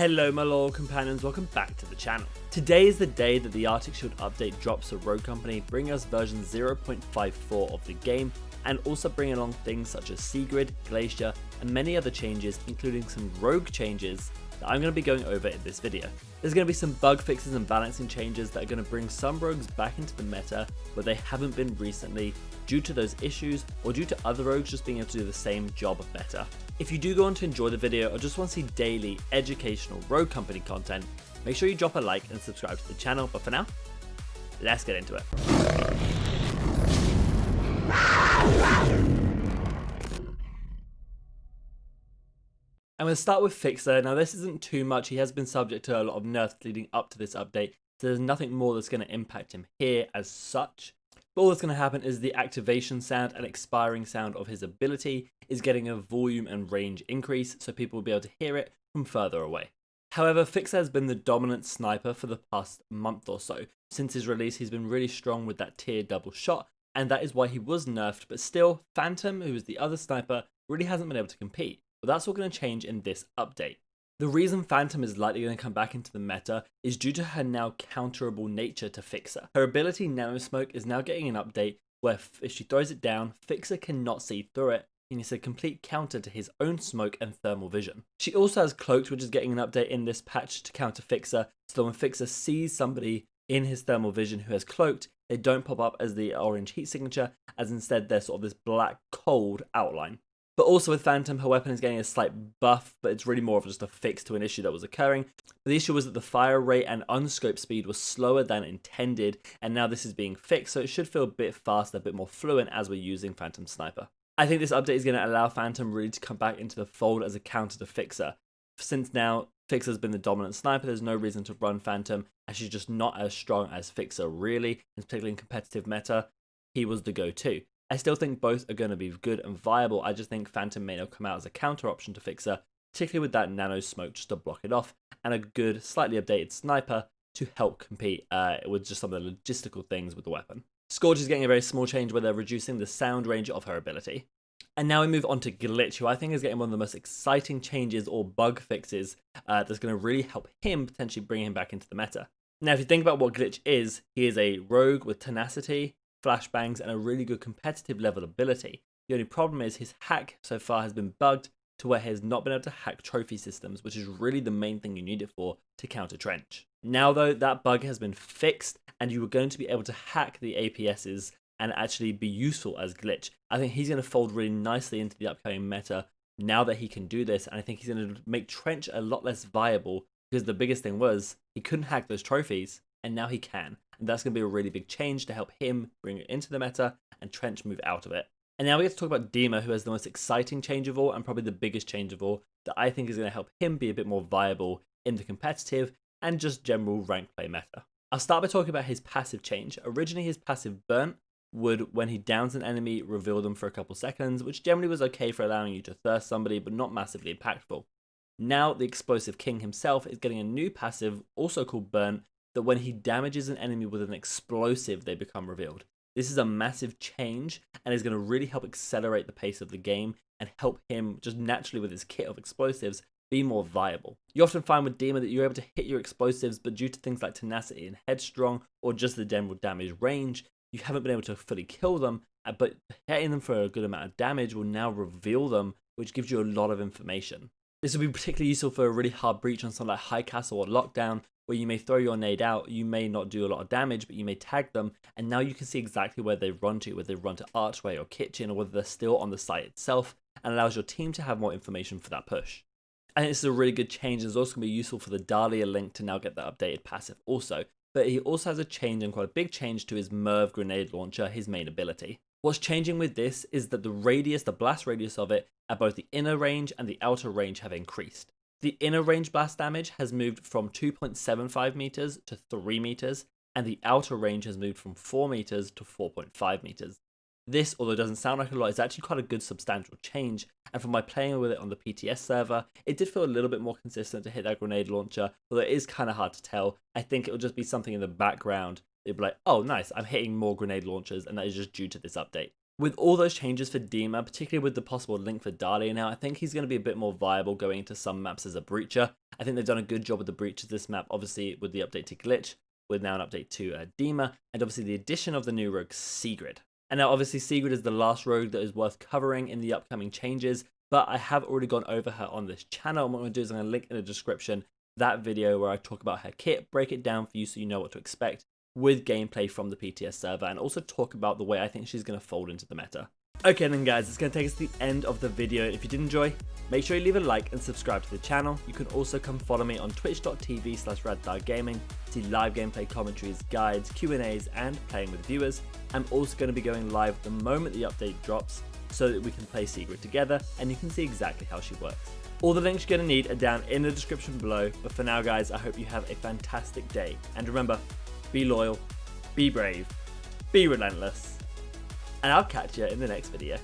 Hello my loyal companions, welcome back to the channel. Today is the day that the Arctic Shield update drops to Rogue Company, bringing us version 0.54 of the game, and also bringing along things such as Sigrid, Glacier, and many other changes, including some rogue changes that I'm going to be going over in this video. There's going to be some bug fixes and balancing changes that are going to bring some rogues back into the meta where they haven't been recently due to those issues or due to other rogues just being able to do the same job better. If you do go on to enjoy the video or just want to see daily educational Rogue Company content, make sure you drop a like and subscribe to the channel, but for now, let's get into it. I'm going to start with Fixer. Now this isn't too much, he has been subject to a lot of nerfs leading up to this update, so there's nothing more that's going to impact him here as such. But all that's going to happen is the activation sound and expiring sound of his ability is getting a volume and range increase, so people will be able to hear it from further away. However, Fixer has been the dominant sniper for the past month or so. Since his release, he's been really strong with that tier double shot, and that is why he was nerfed, but still, Phantom, who is the other sniper, really hasn't been able to compete. But that's all going to change in this update. The reason Phantom is likely going to come back into the meta is due to her now counterable nature to Fixer. Her ability Nano Smoke is now getting an update where if she throws it down, Fixer cannot see through it, and it's a complete counter to his own smoke and thermal vision. She also has Cloaked, which is getting an update in this patch to counter Fixer, so that when Fixer sees somebody in his thermal vision who has Cloaked, they don't pop up as the orange heat signature, as instead they're sort of this black cold outline. But also with Phantom, her weapon is getting a slight buff, but it's really more of just a fix to an issue that was occurring. The issue was that the fire rate and unscope speed was slower than intended, and now this is being fixed, so it should feel a bit faster, a bit more fluent as we're using Phantom Sniper. I think this update is going to allow Phantom really to come back into the fold as a counter to Fixer. Since now Fixer's been the dominant sniper, there's no reason to run Phantom, as she's just not as strong as Fixer really, and particularly in competitive meta, he was the go-to. I still think both are going to be good and viable. I just think Phantom may not come out as a counter option to Fixer, particularly with that Nano Smoke just to block it off, and a good, slightly updated sniper to help compete with just some of the logistical things with the weapon. Scorch is getting a very small change where they're reducing the sound range of her ability. And now we move on to Glitch, who I think is getting one of the most exciting changes or bug fixes that's going to really help him potentially bring him back into the meta. Now, if you think about what Glitch is, he is a rogue with tenacity, flashbangs, and a really good competitive level ability. The only problem is his hack so far has been bugged to where he has not been able to hack trophy systems, which is really the main thing you need it for to counter Trench. Now though, that bug has been fixed and you are going to be able to hack the APSs and actually be useful as Glitch. I think he's going to fold really nicely into the upcoming meta now that he can do this, and I think he's going to make Trench a lot less viable because the biggest thing was he couldn't hack those trophies and now he can. And that's going to be a really big change to help him bring it into the meta and Trench move out of it. And now we get to talk about Dima, who has the most exciting change of all and probably the biggest change of all that I think is going to help him be a bit more viable in the competitive and just general rank play meta. I'll start by talking about his passive change. Originally his passive Burnt would, when he downs an enemy, reveal them for a couple seconds, which generally was okay for allowing you to thirst somebody, but not massively impactful. Now the Explosive King himself is getting a new passive, also called Burnt, that when he damages an enemy with an explosive, they become revealed. This is a massive change and is going to really help accelerate the pace of the game and help him just naturally with his kit of explosives be more viable. You often find with Dima that you're able to hit your explosives, but due to things like tenacity and headstrong or just the general damage range, you haven't been able to fully kill them, but hitting them for a good amount of damage will now reveal them, which gives you a lot of information. This will be particularly useful for a really hard breach on something like High Castle or Lockdown, where you may throw your nade out, you may not do a lot of damage, but you may tag them, and now you can see exactly where they run to, whether they run to Archway or Kitchen, or whether they're still on the site itself, and allows your team to have more information for that push. I think this is a really good change, and it's also going to be useful for the Dahlia link to now get that updated passive also. But he also has a change, and quite a big change, to his Merv grenade launcher, his main ability. What's changing with this is that the radius, the blast radius of it, at both the inner range and the outer range have increased. The inner range blast damage has moved from 2.75 meters to 3 meters, and the outer range has moved from 4 meters to 4.5 meters. This, although it doesn't sound like a lot, is actually quite a good substantial change, and from my playing with it on the PTS server, it did feel a little bit more consistent to hit that grenade launcher, although it is kind of hard to tell. I think it'll just be something in the background. It'll be like, oh nice, I'm hitting more grenade launchers, and that is just due to this update. With all those changes for Dima, particularly with the possible link for Dahlia now, I think he's going to be a bit more viable going into some maps as a breacher. I think they've done a good job with the breaches this map, obviously with the update to Glitch, with now an update to Dima, and obviously the addition of the new rogue Sigrid. And now obviously Sigrid is the last rogue that is worth covering in the upcoming changes, but I have already gone over her on this channel, and what I'm going to do is I'm going to link in the description that video where I talk about her kit, break it down for you so you know what to expect, with gameplay from the PTS server, and also talk about the way I think she's going to fold into the meta. Okay then guys, it's going to take us to the end of the video. If you did enjoy, make sure you leave a like and subscribe to the channel. You can also come follow me on twitch.tv/RadtharGaming to see live gameplay commentaries, guides, Q&As, and playing with viewers. I'm also going to be going live the moment the update drops so that we can play Sigrid together and you can see exactly how she works. All the links you're going to need are down in the description below, but for now guys, I hope you have a fantastic day, and remember, be loyal, be brave, be relentless, and I'll catch you in the next video.